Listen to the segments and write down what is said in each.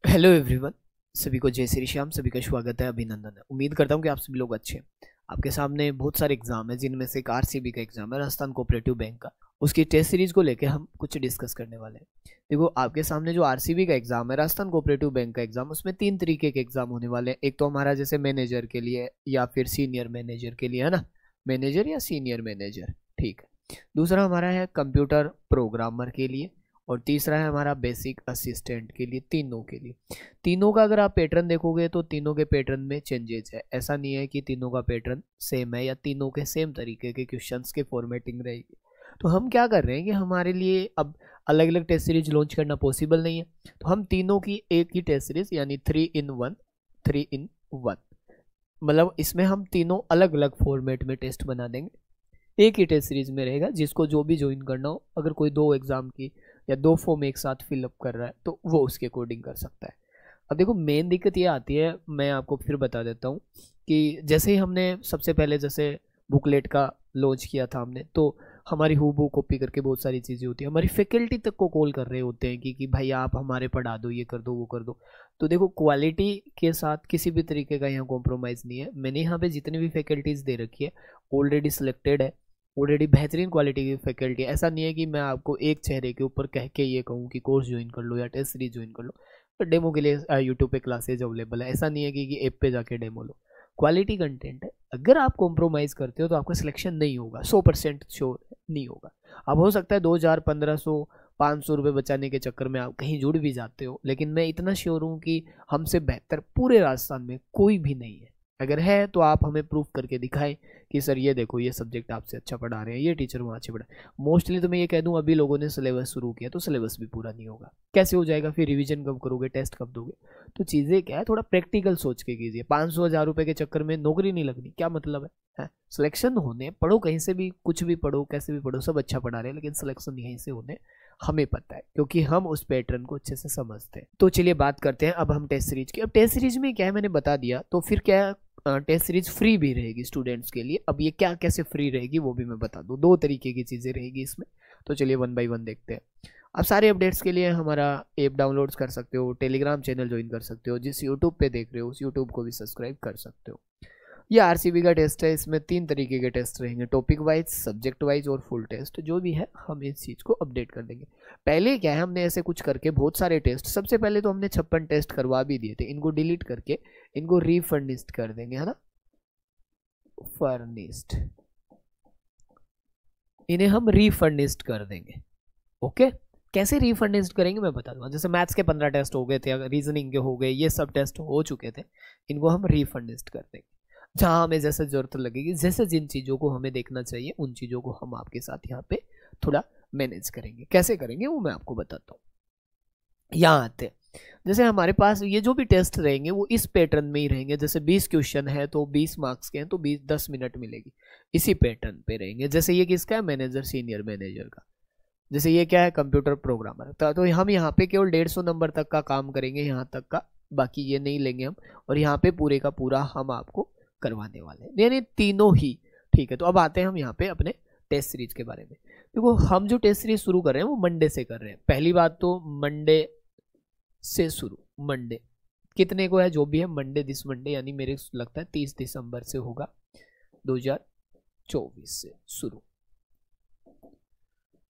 Hello everyone, सभी को जय श्री श्याम। सभी का स्वागत है, अभिनंदन है। उम्मीद करता हूँ कि आप सभी लोग अच्छे हैं। आपके सामने बहुत सारे एग्जाम है, जिनमें से एक आरसीबी का एग्जाम है, राजस्थान कोऑपरेटिव बैंक का। उसकी टेस्ट सीरीज को लेकर हम कुछ डिस्कस करने वाले हैं। देखो, आपके सामने जो आरसीबी का एग्जाम है, राजस्थान कोऑपरेटिव बैंक का एग्जाम, उसमें 3 तरीके के एग्जाम होने वाले हैं। एक तो हमारा जैसे मैनेजर के लिए या फिर सीनियर मैनेजर के लिए, है ना, मैनेजर या सीनियर मैनेजर, ठीक है। दूसरा हमारा है कंप्यूटर प्रोग्रामर के लिए, और तीसरा है हमारा बेसिक असिस्टेंट के लिए। तीनों के लिए, तीनों का अगर आप पैटर्न देखोगे तो तीनों के पैटर्न में चेंजेस है। ऐसा नहीं है कि तीनों का पैटर्न सेम है या तीनों के सेम तरीके के क्वेश्चंस के फॉर्मेटिंग रहेगी। तो हम क्या कर रहे हैं कि हमारे लिए अब अलग अलग टेस्ट सीरीज लॉन्च करना पॉसिबल नहीं है, तो हम तीनों की एक ही टेस्ट सीरीज यानी 3 in 1 मतलब इसमें हम तीनों अलग अलग फॉर्मेट में टेस्ट बना देंगे। एक ही टेस्ट सीरीज में रहेगा, जिसको जो भी ज्वाइन करना हो, अगर कोई 2 एग्जाम की या 2 फॉर्म एक साथ फिलअप कर रहा है तो वो उसके अकॉर्डिंग कर सकता है। अब देखो, मेन दिक्कत ये आती है, मैं आपको फिर बता देता हूँ कि जैसे ही हमने सबसे पहले जैसे बुकलेट का लॉन्च किया था हमने, तो हमारी हूबहू कॉपी करके बहुत सारी चीज़ें होती है। हमारी फैकल्टी तक को कॉल कर रहे होते हैं कि भाई आप हमारे पढ़ा दो, ये कर दो, वो कर दो। तो देखो, क्वालिटी के साथ किसी भी तरीके का यहाँ कॉम्प्रोमाइज़ नहीं है। मैंने यहाँ पे जितनी भी फैकल्टीज़ दे रखी है ऑलरेडी सिलेक्टेड है, ऑलरेडी बेहतरीन क्वालिटी की फैकल्टी। ऐसा नहीं है कि मैं आपको एक चेहरे के ऊपर कह के ये कहूँ कि कोर्स ज्वाइन कर लो या टेस्ट सीरीज ज्वाइन कर लो। तो डेमो के लिए यूट्यूब पे क्लासेज अवेलेबल है। ऐसा नहीं है कि ऐप पे जाके डेमो लो। क्वालिटी कंटेंट है। अगर आप कॉम्प्रोमाइज़ करते हो तो आपका सिलेक्शन नहीं होगा, 100% श्योर नहीं होगा। अब हो सकता है 2000, 1500, 500 रुपये बचाने के चक्कर में आप कहीं जुड़ भी जाते हो, लेकिन मैं इतना श्योर हूँ कि हमसे बेहतर पूरे राजस्थान में कोई भी नहीं है। अगर है तो आप हमें प्रूफ करके दिखाएं कि सर ये देखो, ये सब्जेक्ट आपसे अच्छा पढ़ा रहे हैं, ये टीचर वहाँ अच्छे पढ़ा। मोस्टली तो मैं ये कह दूँ, अभी लोगों ने सिलेबस शुरू किया तो सिलेबस भी पूरा नहीं होगा। कैसे हो जाएगा फिर? रिवीजन कब करोगे, टेस्ट कब दोगे? तो चीज़ें क्या है, थोड़ा प्रैक्टिकल सोच के कीजिए। 500 1000 रुपये के चक्कर में नौकरी नहीं लगनी, क्या मतलब है? सिलेक्शन होने, पढ़ो कहीं से भी, कुछ भी पढ़ो, कैसे भी पढ़ो, सब अच्छा पढ़ा रहे हैं, लेकिन सिलेक्शन यहीं से होने हमें पता है, क्योंकि हम उस पैटर्न को अच्छे से समझते हैं। तो चलिए बात करते हैं अब हम टेस्ट सीरीज की। अब टेस्ट सीरीज में क्या है मैंने बता दिया, तो फिर क्या, टेस्ट सीरीज फ्री भी रहेगी स्टूडेंट्स के लिए। अब ये क्या कैसे फ्री रहेगी वो भी मैं बता दूं। 2 तरीके की चीज़ें रहेगी इसमें, तो चलिए 1 बाय 1 देखते हैं। आप सारे अपडेट्स के लिए हमारा ऐप डाउनलोड कर सकते हो, टेलीग्राम चैनल ज्वाइन कर सकते हो, जिस यूट्यूब पे देख रहे हो उस यूट्यूब को भी सब्सक्राइब कर सकते हो। ये आरसीबी का टेस्ट है। इसमें 3 तरीके के टेस्ट रहेंगे, टॉपिक वाइज, सब्जेक्ट वाइज और फुल टेस्ट। जो भी है हम इस चीज़ को अपडेट कर देंगे। पहले क्या है, हमने ऐसे कुछ करके बहुत सारे टेस्ट, सबसे पहले तो हमने 56 टेस्ट करवा भी दिए थे। इनको डिलीट करके इनको रीफर्निश्ड कर देंगे, है ना, फर्निश्ड, इन्हें हम रीफर्निश्ड कर देंगे। ओके, कैसे रीफर्निश्ड करेंगे मैं बता दूंगा। जैसे मैथ्स के 15 टेस्ट हो गए थे, अगर रीजनिंग के हो गए, ये सब टेस्ट हो चुके थे, इनको हम रीफर्निश्ड कर देंगे। जहां हमें जैसे जरूरत लगेगी, जैसे जिन चीज़ों को हमें देखना चाहिए, उन चीज़ों को हम आपके साथ यहाँ पे थोड़ा मैनेज करेंगे। कैसे करेंगे वो मैं आपको बताता हूँ। यहाँ आते हैं, जैसे हमारे पास ये जो भी टेस्ट रहेंगे वो इस पैटर्न में ही रहेंगे। जैसे 20 क्वेश्चन है तो 20 मार्क्स के हैं, तो 10 मिनट मिलेगी, इसी पैटर्न पे रहेंगे। जैसे ये किसका है, मैनेजर, सीनियर मैनेजर का। जैसे ये क्या है, कंप्यूटर प्रोग्रामर। तो हम यहाँ पे केवल 150 नंबर तक का काम करेंगे, यहाँ तक का, बाकी ये नहीं लेंगे हम। और यहाँ पे पूरे का पूरा हम आपको करवाने वाले हैं, यानी तीनों ही, ठीक है। तो अब आते हैं हम यहाँ पे अपने टेस्ट सीरीज के बारे में। देखो, हम जो टेस्ट सीरीज शुरू कर रहे हैं वो मंडे से कर रहे हैं। पहली बात तो मंडे से शुरू, मंडे कितने को है, जो भी है, मंडे, दिस मंडे, यानी मेरे लगता है 30 दिसंबर से होगा, 2024 से शुरू,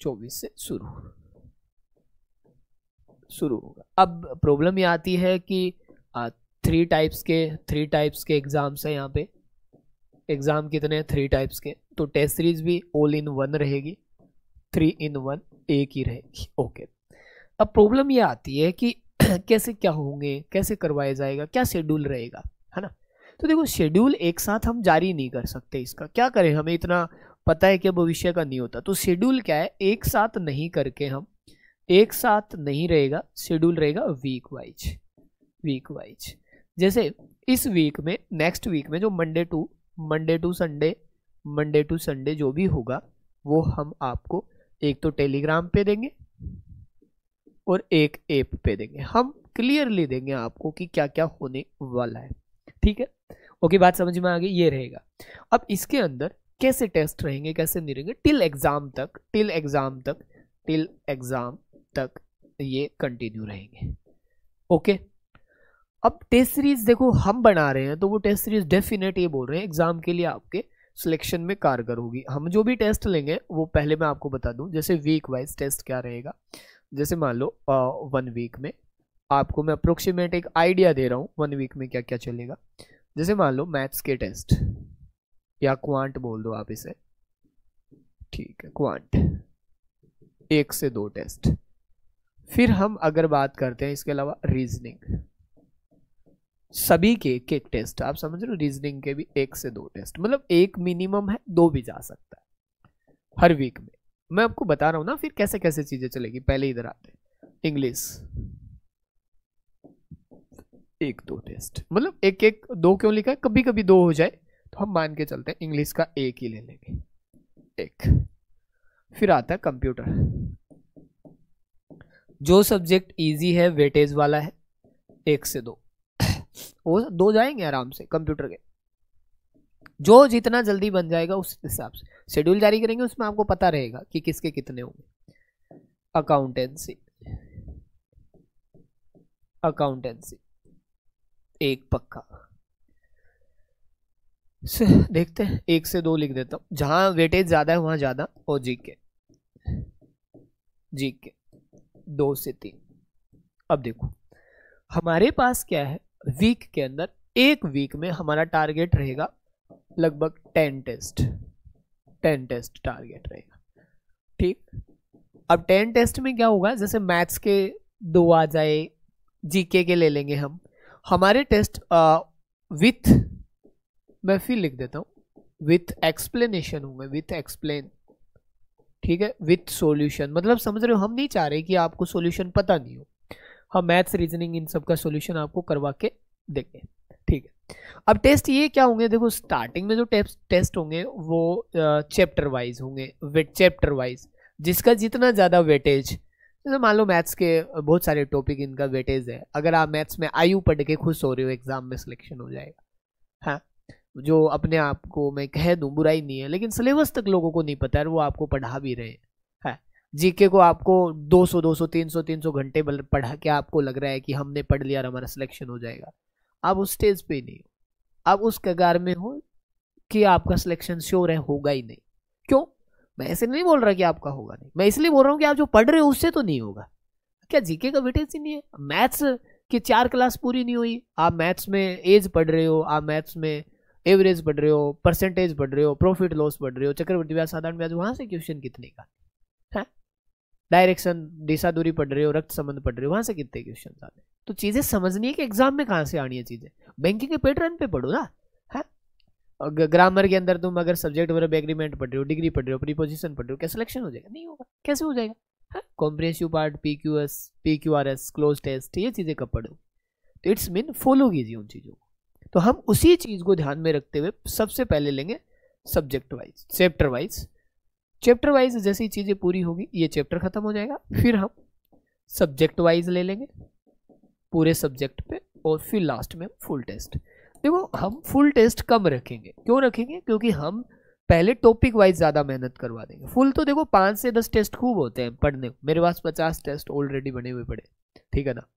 24 से शुरू होगा। अब प्रॉब्लम ये आती है कि 3 टाइप्स के एग्जाम्स है यहाँ पे। एग्जाम कितने हैं? 3 टाइप्स के। तो टेस्ट सीरीज भी ऑल इन वन रहेगी, 3 in 1 एक ही रहेगी। ओके, अब प्रॉब्लम ये आती है कि कैसे क्या होंगे, कैसे करवाया जाएगा, क्या शेड्यूल रहेगा, है ना। तो देखो, शेड्यूल एक साथ हम जारी नहीं कर सकते। इसका क्या करें, हमें इतना पता है कि भविष्य का नहीं होता। तो शेड्यूल क्या है, एक साथ नहीं करके हम, एक साथ नहीं रहेगा, शेड्यूल रहेगा वीक वाइज। जैसे इस वीक में, नेक्स्ट वीक में जो मंडे टू संडे जो भी होगा, वो हम आपको एक तो टेलीग्राम पे देंगे और एक ऐप पे देंगे। हम क्लियरली देंगे आपको कि क्या क्या होने वाला है, ठीक है। ओके, बात समझ में आ गई। ये रहेगा। अब इसके अंदर कैसे टेस्ट रहेंगे, कैसे नहीं रहेंगे, टिल एग्जाम तक ये कंटिन्यू रहेंगे। ओके, अब टेस्ट सीरीज देखो हम बना रहे हैं तो वो टेस्ट सीरीज डेफिनेट ये बोल रहे हैं एग्जाम के लिए आपके सिलेक्शन में कारगर होगी। हम जो भी टेस्ट लेंगे वो पहले मैं आपको बता दूं, जैसे वीक वाइज टेस्ट क्या रहेगा। जैसे मान लो 1 वीक में आपको मैं अप्रोक्सीमेट एक आइडिया दे रहा हूँ 1 वीक में क्या क्या चलेगा। जैसे मान लो मैथ्स के टेस्ट या क्वांट बोल दो आप इसे, ठीक है, क्वांट 1 से 2 टेस्ट। फिर हम अगर बात करते हैं इसके अलावा रीजनिंग, सभी के एक टेस्ट, आप समझ रहे हो, रीजनिंग के भी 1 से 2 टेस्ट, मतलब एक मिनिमम है, 2 भी जा सकता है हर वीक में। मैं आपको बता रहा हूं ना फिर कैसे कैसे चीजें चलेगी। पहले इधर आते हैं, इंग्लिश 1-2 टेस्ट, मतलब एक एक 2 क्यों लिखा है, कभी कभी 2 हो जाए तो हम मान के चलते हैं इंग्लिश का 1 ही ले लेंगे, 1। फिर आता है कंप्यूटर, जो सब्जेक्ट इजी है वेटेज वाला है 1 से 2, वो 2 जाएंगे आराम से कंप्यूटर के। जो जितना जल्दी बन जाएगा उस हिसाब से शेड्यूल जारी करेंगे, उसमें आपको पता रहेगा कि किसके कितने होंगे। अकाउंटेंसी 1 पक्का, देखते हैं 1 से 2 लिख देता हूं, जहां वेटेज ज्यादा है वहां ज्यादा। और जीके 2 से 3। अब देखो हमारे पास क्या है, वीक के अंदर 1 वीक में हमारा टारगेट रहेगा लगभग 10 टेस्ट टारगेट रहेगा, ठीक। अब 10 टेस्ट में क्या होगा, जैसे मैथ्स के 2 आ जाए, जीके के ले लेंगे हम। हमारे टेस्ट विथ, मैं फिर लिख देता हूं, विथ एक्सप्लेनेशन होंगे, विथ एक्सप्लेन, ठीक है, विथ सॉल्यूशन। मतलब समझ रहे हो, हम नहीं चाह रहे कि आपको सॉल्यूशन पता नहीं हो, हम मैथ्स रीजनिंग इन सब का सॉल्यूशन आपको करवा के देंगे, ठीक है। अब टेस्ट ये क्या होंगे, देखो स्टार्टिंग में जो टेस्ट होंगे वो चैप्टर वाइज होंगे, चैप्टर वाइज, जिसका जितना ज़्यादा वेटेज, जैसे मान लो मैथ्स के बहुत सारे टॉपिक इनका वेटेज है, अगर आप मैथ्स में आयु पढ़ के खुश हो रहे हो एग्जाम में सिलेक्शन हो जाएगा, हाँ, जो अपने आप को मैं कह दूं बुराई नहीं है, लेकिन सिलेबस तक लोगों को नहीं पता है, वो आपको पढ़ा भी रहे हैं। जीके को आपको 200 300 घंटे पढ़ा के आपको लग रहा है कि हमने पढ़ लिया और हमारा सिलेक्शन हो जाएगा। आप उस स्टेज पे ही नहीं हो, आप उस कगार में हो कि आपका सिलेक्शन श्योर है, होगा ही नहीं। क्यों, मैं ऐसे नहीं बोल रहा कि आपका होगा नहीं, मैं इसलिए बोल रहा हूँ कि आप जो पढ़ रहे हो उससे तो नहीं होगा। क्या जीके का वेटेज ही नहीं है? मैथ्स की 4 क्लास पूरी नहीं हुई, आप मैथ्स में एज पढ़ रहे हो, आप मैथ्स में एवरेज पढ़ रहे हो, परसेंटेज पढ़ रहे हो, प्रॉफिट लॉस पढ़ रहे हो, चक्रवृद्धि ब्याज, साधारण ब्याज, वहां से क्वेश्चन कितने का है? डायरेक्शन, दिशा दूरी पढ़ रहे हो, रक्त संबंध पढ़ रहे हो, वहां से कितने क्वेश्चन आते हैं? तो चीजें समझनी है कि एग्जाम में कहां से आनी है चीजें। बैंकिंग के पैटर्न पे पढ़ो ना, है। ग्रामर के अंदर तुम अगर सब्जेक्ट वर्ब एग्रीमेंट पढ़ रहे हो, डिग्री पढ़ रहे हो, प्रीपोजिशन पढ़ रहे हो, क्या सिलेक्शन हो जाएगा? नहीं होगा। कैसे हो जाएगा? Comprehensive part, PQRS, cloze test, ये चीजें कब पढ़ो? तो इट्स मीन फॉलो कीजिए उन चीजों को। तो हम उसी चीज को ध्यान में रखते हुए सबसे पहले लेंगे subject wise, chapter wise. Chapter wise जैसी चीजें पूरी होगी, ये चैप्टर खत्म हो जाएगा, फिर हम सब्जेक्ट वाइज ले लेंगे पूरे सब्जेक्ट पे, और फिर लास्ट में फुल टेस्ट। देखो हम फुल टेस्ट कम रखेंगे, क्यों रखेंगे? क्योंकि हम पहले टॉपिक वाइज ज्यादा मेहनत करवा देंगे। फुल तो देखो 5 से 10 टेस्ट खूब होते हैं पढ़ने, मेरे पास 50 टेस्ट ऑलरेडी बने हुए पड़े, ठीक है ना।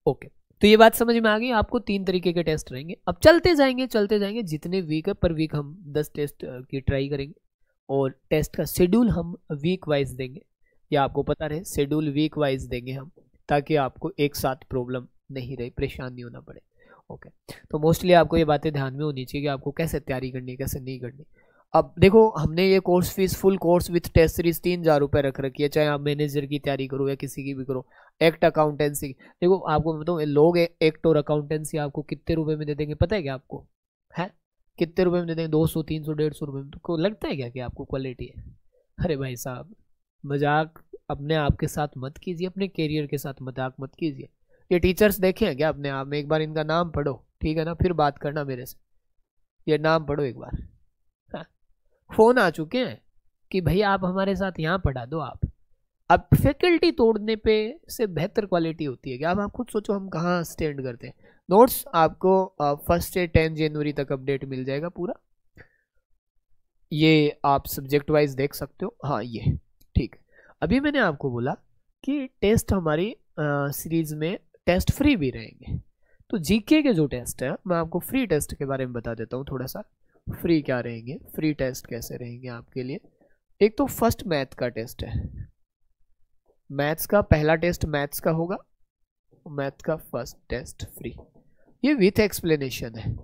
ओके, तो ये बात समझ में आ गई। आपको 3 तरीके के टेस्ट रहेंगे। अब चलते जाएंगे, जितने वीक है पर वीक हम 10 टेस्ट की ट्राई करेंगे, और टेस्ट का शेड्यूल हम वीक वाइज देंगे, या आपको पता रहे शेड्यूल वीक वाइज देंगे हम, ताकि आपको एक साथ प्रॉब्लम नहीं रहे, परेशान नहीं होना पड़े। ओके, तो मोस्टली आपको ये बातें ध्यान में होनी चाहिए कि आपको कैसे तैयारी करनी है, कैसे नहीं करनी। अब देखो हमने ये course fees, full course with test series 3000 रुपये रख रखी है, चाहे आप मैनेजर की तैयारी करो या किसी की भी करो। एक्ट अकाउंटेंसी, देखो आपको बताऊँ, लोग एक्ट और अकाउंटेंसी आपको कितने रुपए में दे देंगे पता है क्या आपको? है कितने रुपए में दे देंगे? 200 300 150 रुपये में। तो लगता है क्या कि आपको क्वालिटी है? अरे भाई साहब, मजाक अपने आप के साथ मत कीजिए, अपने कैरियर के साथ मजाक मत कीजिए। ये टीचर्स देखे हैं क्या अपने आप में? एक बार इनका नाम पढ़ो, ठीक है ना, फिर बात करना मेरे से। ये नाम पढ़ो एक बार। फोन आ चुके हैं कि भाई आप हमारे साथ यहाँ पढ़ा दो। आप फैकल्टी तोड़ने पे से बेहतर क्वालिटी होती है क्या? अब आप खुद सोचो हम कहाँ स्टैंड करते हैं। नोट्स आपको 1 से 10 जनवरी तक अपडेट मिल जाएगा पूरा, ये आप सब्जेक्ट वाइज देख सकते हो। हाँ ये ठीक है। अभी मैंने आपको बोला कि टेस्ट हमारी सीरीज में टेस्ट फ्री भी रहेंगे। तो जीके के जो टेस्ट है, मैं आपको फ्री टेस्ट के बारे में बता देता हूँ थोड़ा सा। फ्री क्या रहेंगे, फ्री टेस्ट कैसे रहेंगे आपके लिए। एक तो फर्स्ट मैथ का टेस्ट है, मैथ्स का पहला टेस्ट मैथ्स का होगा, मैथ का फर्स्ट टेस्ट फ्री। ये विथ एक्सप्लेनेशन है,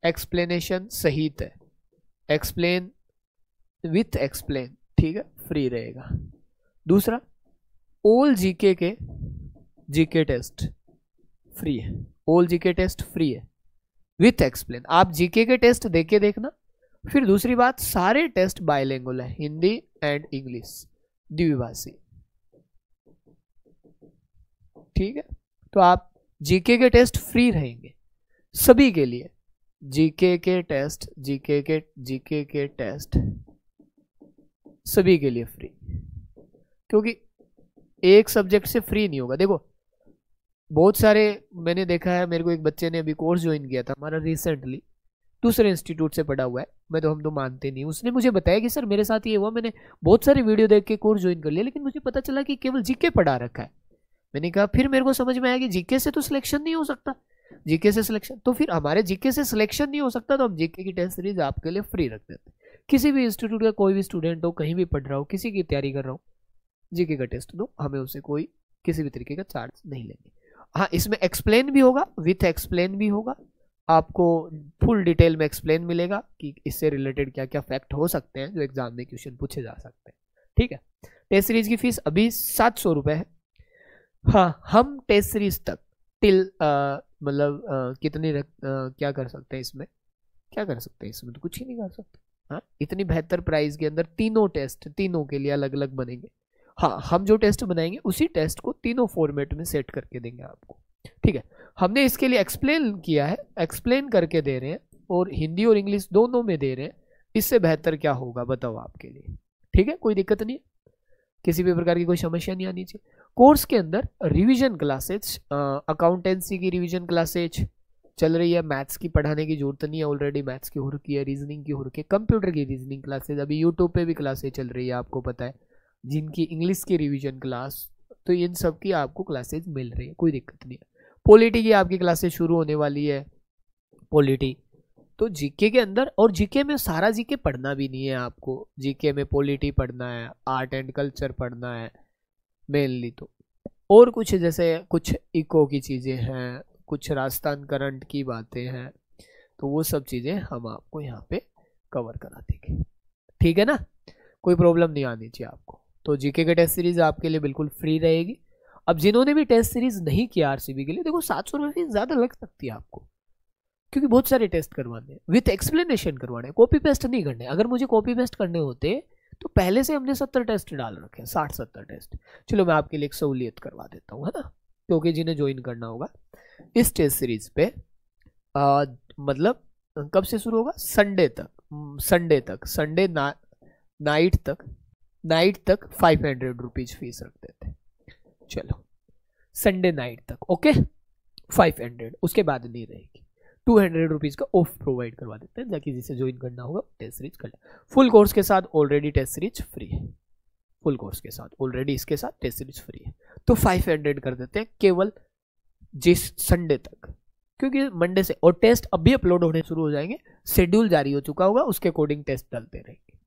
एक्सप्लेनेशन सहित है, एक्सप्लेन विथ एक्सप्लेन, ठीक है, फ्री रहेगा। दूसरा, ऑल जीके के जीके टेस्ट फ्री है, ऑल जीके टेस्ट फ्री है विथ एक्सप्लेन। आप जीके के टेस्ट देके देखना। फिर दूसरी बात, सारे टेस्ट बायलिंगुअल है, हिंदी एंड इंग्लिश, द्विभाषी, ठीक है। तो आप जीके के टेस्ट फ्री रहेंगे सभी के लिए, जीके के टेस्ट जीके के टेस्ट सभी के लिए फ्री, क्योंकि एक सब्जेक्ट से फ्री नहीं होगा। देखो बहुत सारे मैंने देखा है, मेरे को एक बच्चे ने अभी कोर्स ज्वाइन किया था हमारा रिसेंटली, दूसरे इंस्टीट्यूट से पढ़ा हुआ है, हम तो मानते नहीं। उसने मुझे बताया कि सर मेरे साथ ये हुआ, मैंने बहुत सारी वीडियो देख के कोर्स ज्वाइन कर लिया, लेकिन मुझे पता चला कि केवल जीके पढ़ा रखा है। मैंने कहा, फिर मेरे को समझ में आया कि जीके से तो सिलेक्शन नहीं हो सकता, जीके से सिलेक्शन, तो फिर हमारे जीके से सिलेक्शन नहीं हो सकता, तो हम जीके की टेस्ट सीरीज आपके लिए फ्री रख देते हैं। किसी भी इंस्टीट्यूट का कोई भी स्टूडेंट हो, कहीं भी पढ़ रहा हो, किसी की तैयारी कर रहा हो, जीके का टेस्ट दो, हमें उससे कोई किसी भी तरीके का चार्ज नहीं लेंगे। हाँ, इसमें एक्सप्लेन भी होगा, विथ एक्सप्लेन भी होगा, आपको फुल डिटेल में एक्सप्लेन मिलेगा कि इससे रिलेटेड क्या क्या फैक्ट हो सकते हैं जो एग्जाम में क्वेश्चन पूछे जा सकते हैं, ठीक है। टेस्ट सीरीज की फीस अभी 700 रुपये है। हाँ, हम टेस्ट सीरीज तक टिल मतलब कितनी क्या कर सकते हैं इसमें, क्या कर सकते हैं इसमें, तो कुछ ही नहीं कर सकते। हाँ, इतनी बेहतर प्राइस के अंदर तीनों टेस्ट तीनों के लिए अलग अलग बनेंगे। हाँ, हम जो टेस्ट बनाएंगे उसी टेस्ट को तीनों फॉर्मेट में सेट करके देंगे आपको, ठीक है। हमने इसके लिए एक्सप्लेन किया है, एक्सप्लेन करके दे रहे हैं, और हिंदी और इंग्लिश दोनों में दे रहे हैं। इससे बेहतर क्या होगा बताओ आपके लिए, ठीक है। कोई दिक्कत नहीं है, किसी भी प्रकार की कोई समस्या नहीं आनी चाहिए। कोर्स के अंदर रिवीजन क्लासेज, अकाउंटेंसी की रिवीजन क्लासेज चल रही है, मैथ्स की पढ़ाने की जरूरत नहीं है, ऑलरेडी मैथ्स की हो रखी है, रीजनिंग की हो रखी है, कंप्यूटर की रीजनिंग क्लासेज अभी यूट्यूब पे भी क्लासेज चल रही है, आपको पता है। जिनकी इंग्लिश की रिवीजन क्लास, तो इन सब की आपको क्लासेज मिल रही है, कोई दिक्कत नहीं है। पॉलिटी की आपकी क्लासेज शुरू होने वाली है, पॉलिटी तो जीके के अंदर, और जीके में सारा जीके पढ़ना भी नहीं है आपको, जीके में पॉलिटी पढ़ना है, आर्ट एंड कल्चर पढ़ना है मेनली, तो और कुछ जैसे कुछ इको की चीज़ें हैं, कुछ राजस्थान करंट की बातें हैं, तो वो सब चीज़ें हम आपको यहाँ पे कवर करा देंगे, ठीक है ना। कोई प्रॉब्लम नहीं आनी चाहिए आपको। तो जीके के टेस्ट सीरीज आपके लिए बिल्कुल फ्री रहेगी। अब जिन्होंने भी टेस्ट सीरीज नहीं किया आरसीबी के लिए, देखो 700 रुपये फीस ज़्यादा लग सकती है आपको, क्योंकि बहुत सारे टेस्ट करवाने हैं, विथ एक्सप्लेनेशन करवाने हैं, कॉपी पेस्ट नहीं करने। अगर मुझे कॉपी पेस्ट करने होते तो पहले से हमने 70 टेस्ट डाल रखे हैं, 60-70 टेस्ट। चलो मैं आपके लिए एक सहूलियत करवा देता हूँ, है ना, क्योंकि जिन्हें ज्वाइन करना होगा इस टेस्ट सीरीज पे, मतलब कब से शुरू होगा, संडे तक, संडे नाइट तक 500 रुपीज फीस रख देते। चलो संडे नाइट तक, ओके, 500, उसके बाद नहीं रहेगी। 200 रुपीज का ऑफ प्रोवाइड करवा देते हैं, ताकि जिसे ज्वाइन करना होगा टेस्ट सीरीज कर ले। फुल कोर्स के साथ ऑलरेडी टेस्ट सीरीज फ्री है, फुल कोर्स के साथ ऑलरेडी इसके साथ टेस्ट सीरीज फ्री है, तो 500 कर देते हैं केवल जिस संडे तक, क्योंकि मंडे से, और टेस्ट अभी अपलोड होने शुरू हो जाएंगे, शेड्यूल जारी हो चुका होगा, उसके अकॉर्डिंग टेस्ट डालते रहेंगे,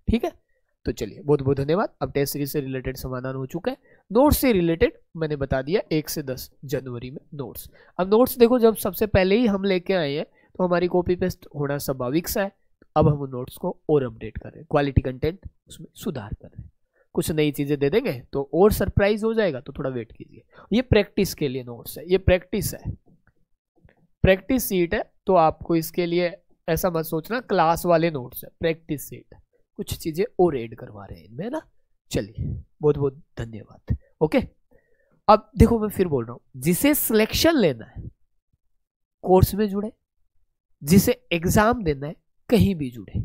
ठीक है। तो चलिए, बहुत बहुत धन्यवाद। अब टेस्ट सीरीज से रिलेटेड समाधान हो चुका है। नोट्स से रिलेटेड मैंने बता दिया 1 से 10 जनवरी में नोट्स। अब नोट्स देखो, जब सबसे पहले ही हम लेके आए हैं तो हमारी कॉपी पेस्ट होना स्वाभाविक सा है। अब हम उन नोट्स को और अपडेट कर रहे हैं, क्वालिटी कंटेंट उसमें सुधार कर रहे हैं, कुछ नई चीजें दे देंगे तो और सरप्राइज हो जाएगा, तो थोड़ा वेट कीजिए। ये प्रैक्टिस के लिए नोट्स है, ये प्रैक्टिस है, प्रैक्टिस सीट है, तो आपको इसके लिए ऐसा मत सोचना क्लास वाले नोट्स है, प्रैक्टिस सीट है, कुछ चीजें और ऐड करवा रहे हैं इनमें ना। चलिए, बहुत बहुत धन्यवाद। ओके, अब देखो मैं फिर बोल रहा हूं, जिसे सिलेक्शन लेना है कोर्स में जुड़े, जिसे एग्जाम देना है कहीं भी जुड़े,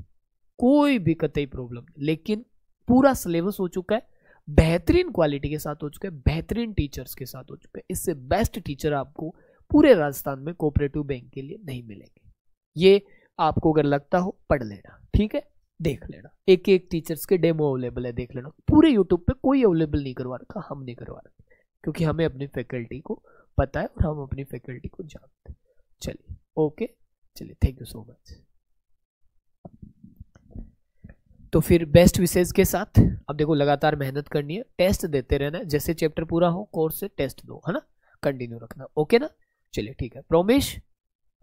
कोई भी कतई प्रॉब्लम नहीं। लेकिन पूरा सिलेबस हो चुका है, बेहतरीन क्वालिटी के साथ हो चुका है, बेहतरीन टीचर्स के साथ हो चुका है। इससे बेस्ट टीचर आपको पूरे राजस्थान में कोऑपरेटिव बैंक के लिए नहीं मिलेंगे। ये आपको अगर लगता हो पढ़ लेना, ठीक है, देख लेना, एक एक टीचर्स के डेमो अवेलेबल है, देख लेना। पूरे यूट्यूब पे कोई अवेलेबल नहीं करवा रखा, हमने करवा रखा, क्योंकि हमें अपनी फैकल्टी को पता है और हम अपनी फैकल्टी को जानते हैं। चलिए ओके, चलिए थैंक यू सो मच। तो फिर बेस्ट विशेष के साथ अब देखो लगातार मेहनत करनी है, टेस्ट देते रहना है, जैसे चैप्टर पूरा हो कोर्स से टेस्ट दो, है ना, कंटिन्यू रखना, ओके ना। चलिए ठीक है, प्रॉमिस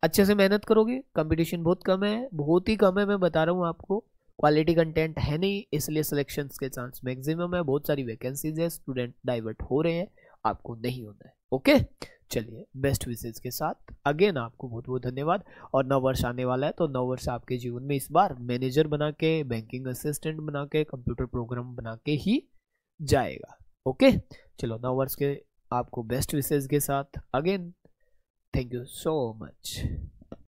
अच्छे से मेहनत करोगे, कंपटीशन बहुत कम है, बहुत ही कम है, मैं बता रहा हूँ आपको, क्वालिटी कंटेंट है नहीं, इसलिए सिलेक्शंस के चांस मैक्सिमम है, बहुत सारी वैकेंसीज है, स्टूडेंट डाइवर्ट हो रहे हैं, आपको नहीं होना है, ओके। चलिए बेस्ट विशेष के साथ अगेन आपको बहुत बहुत धन्यवाद। और नव वर्ष आने वाला है, तो नव वर्ष आपके जीवन में इस बार मैनेजर बना के, बैंकिंग असिस्टेंट बना के, कंप्यूटर प्रोग्राम बना के ही जाएगा, ओके। चलो नव वर्ष के आपको बेस्ट विशेष के साथ again thank you so much.